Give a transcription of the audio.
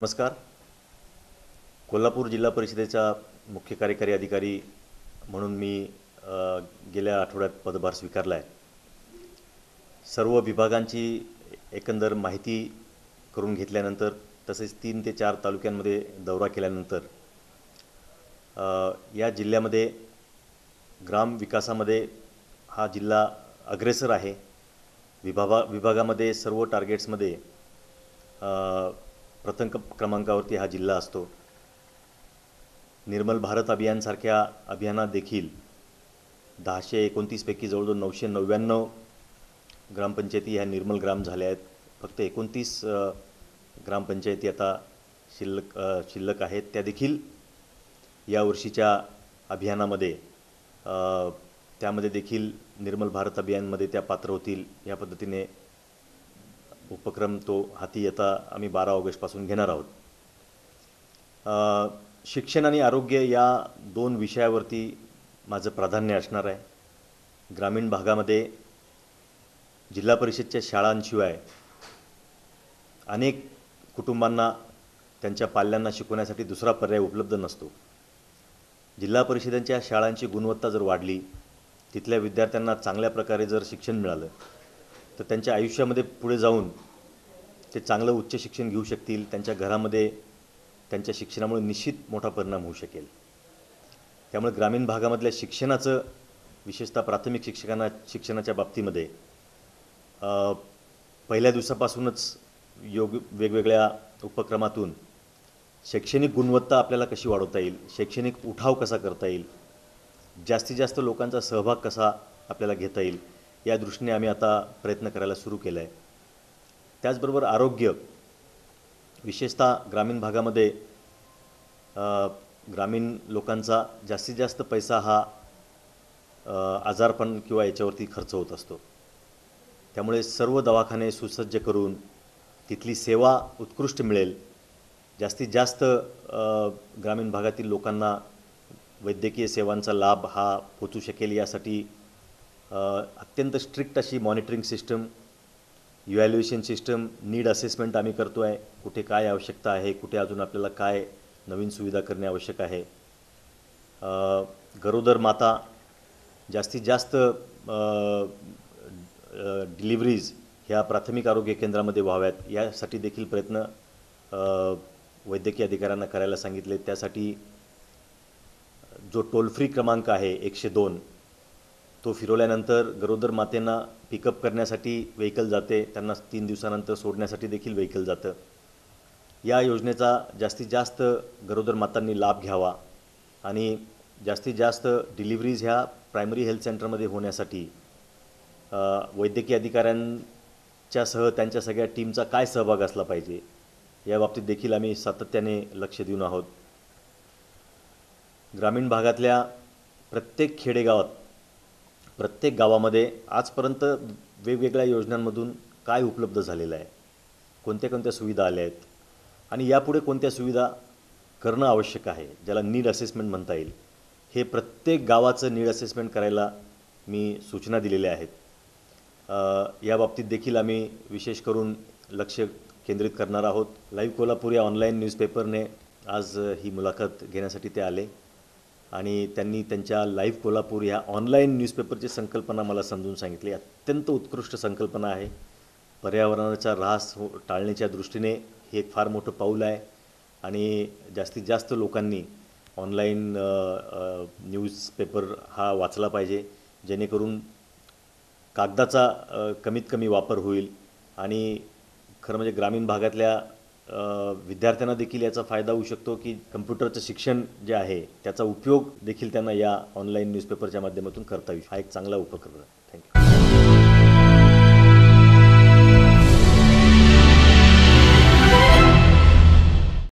नमस्कार. कोल्हापूर जिल्हा परिषदेचा मुख्य कार्यकारी अधिकारी म्हणून मी गेल्या आठवड्यात पदभार स्वीकारला आहे. सर्व विभागांची एकंदर माहिती करून घेतल्यानंतर तसेच 3 ते 4 तालुक्यांमध्ये दौरा केल्यानंतर या जिल्ह्यामध्ये ग्राम विकासामध्ये हा जिल्हा अग्रेसर आहे. विभागामध्ये सर्व टार्गेट्समध्ये प्रथम क्रमांकावरती हा जिल्हा असतो. निर्मल भारत अभियानसारख्या अभियानात देखील 1029 पैकी जवळजवळ 999 ग्रामपंचायती ह्या निर्मल ग्राम झाल्या आहेत. फक्त 29 ग्रामपंचायती आता शिल्लक आहेत. त्या देखील या वर्षीच्या अभियानामध्ये त्यामध्ये देखील निर्मल भारत अभियानमध्ये त्या पात्र होतील. या पद्धतीने उपक्रम तो हाती आता आम्ही 12 ऑगस्टपासून घेणार आहोत. शिक्षण आणि आरोग्य या 2 विषयावरती माझं प्राधान्य असणार आहे. ग्रामीण भागामध्ये जिल्हा परिषदच्या शाळांशिवाय अनेक कुटुंबांना त्यांच्या पाल्यांना शिकवण्यासाठी दुसरा पर्याय उपलब्ध नसतो. जिल्हा परिषदांच्या शाळांची गुणवत्ता जर वाढली, तिथल्या विद्यार्थ्यांना चांगल्या प्रकारे जर शिक्षण मिळालं तर त्यांच्या आयुष्यामध्ये पुढे जाऊन ते चांगलं उच्च शिक्षण घेऊ शकतील. त्यांच्या घरामध्ये त्यांच्या शिक्षणामुळे निश्चित मोठा परिणाम होऊ शकेल. त्यामुळे ग्रामीण भागामधल्या शिक्षणाचं विशेषतः प्राथमिक शिक्षणाच्या बाबतीमध्ये पहिल्या दिवसापासूनच वेगवेगळ्या उपक्रमातून शैक्षणिक गुणवत्ता आपल्याला कशी वाढवता येईल, शैक्षणिक उठाव कसा करता येईल, जास्तीत जास्त लोकांचा सहभाग कसा आपल्याला घेता येईल, या दृष्टीने आम्ही आता प्रयत्न करायला सुरू केला आहे. त्याचबरोबर आरोग्य, विशेषतः ग्रामीण भागामध्ये ग्रामीण लोकांचा जास्तीत जास्त पैसा हा आजारपण किंवा याच्यावरती खर्च होत असतो. त्यामुळे सर्व दवाखाने सुसज्ज करून तिथली सेवा उत्कृष्ट मिळेल, जास्तीत जास्त ग्रामीण भागातील लोकांना वैद्यकीय सेवांचा लाभ हा पोचू शकेल, यासाठी अत्यंत स्ट्रिक्ट अशी monitoring system, evaluation system, need assessment आम्ही करतो आहे. कुठे काय आवश्यकता आहे, कुठे अजून आपल्याला काय नवीन सुविधा करणे आवश्यक आहे. गरोदर माता जास्तीत जास्त डिलिव्हरीज ह्या प्राथमिक आरोग्य केंद्रामध्ये व्हाव्यात, यासाठी देखील प्रयत्न वैद्यकीय अधिकाऱ्यांना करायला सांगितले. त्यासाठी जो टोल फ्री क्रमांक आहे 102, तो फिरवल्यानंतर गरोदर मातेंना पिकअप करण्यासाठी व्हेकल जाते, त्यांना 3 दिवसानंतर सोडण्यासाठी देखील व्हेकल जातं. या योजनेचा जास्तीत जास्त गरोदर मातांनी लाभ घ्यावा आणि जास्तीत जास्त डिलिव्हरीज ह्या प्रायमरी हेल्थ सेंटरमध्ये होण्यासाठी वैद्यकीय अधिकाऱ्यांच्यासह त्यांच्या सगळ्या टीमचा काय सहभाग असला पाहिजे, या बाबतीत देखील आम्ही सातत्याने लक्ष देऊन आहोत. ग्रामीण भागातल्या प्रत्येक खेडेगावात, प्रत्येक गावामध्ये आजपर्यंत वेगवेगळ्या योजनांमधून काय उपलब्ध झालेलं आहे, कोणत्या कोणत्या सुविधा आल्या आहेत आणि यापुढे कोणत्या सुविधा करणं आवश्यक आहे, ज्याला नीड असेसमेंट म्हणता येईल, हे प्रत्येक गावाचं नीड असेसमेंट करायला मी सूचना दिलेल्या आहेत. या बाबतीत देखील आम्ही विशेष करून लक्ष केंद्रित करणार आहोत. लाईव्ह कोल्हापूर या ऑनलाईन न्यूजपेपरने आज ही मुलाखत घेण्यासाठी ते आले आणि त्यांनी त्यांच्या लाईव्ह कोल्हापूर ह्या ऑनलाईन न्यूजपेपरची संकल्पना मला समजून सांगितली. अत्यंत उत्कृष्ट संकल्पना आहे. पर्यावरणाचा ऱ्हास टाळण्याच्या दृष्टीने हे एक फार मोठं पाऊल आहे आणि जास्तीत जास्त लोकांनी ऑनलाईन न्यूजपेपर हा वाचला पाहिजे, जेणेकरून कागदाचा कमीत कमी वापर होईल आणि खरं म्हणजे ग्रामीण भागातल्या विद्यार्थ्यांना देखील याचा फायदा होऊ शकतो की कम्प्युटरचं शिक्षण जे आहे त्याचा उपयोग देखील त्यांना या ऑनलाईन न्यूजपेपरच्या माध्यमातून करता येईल. हा एक चांगला उपक्रम आहे. थँक्यू.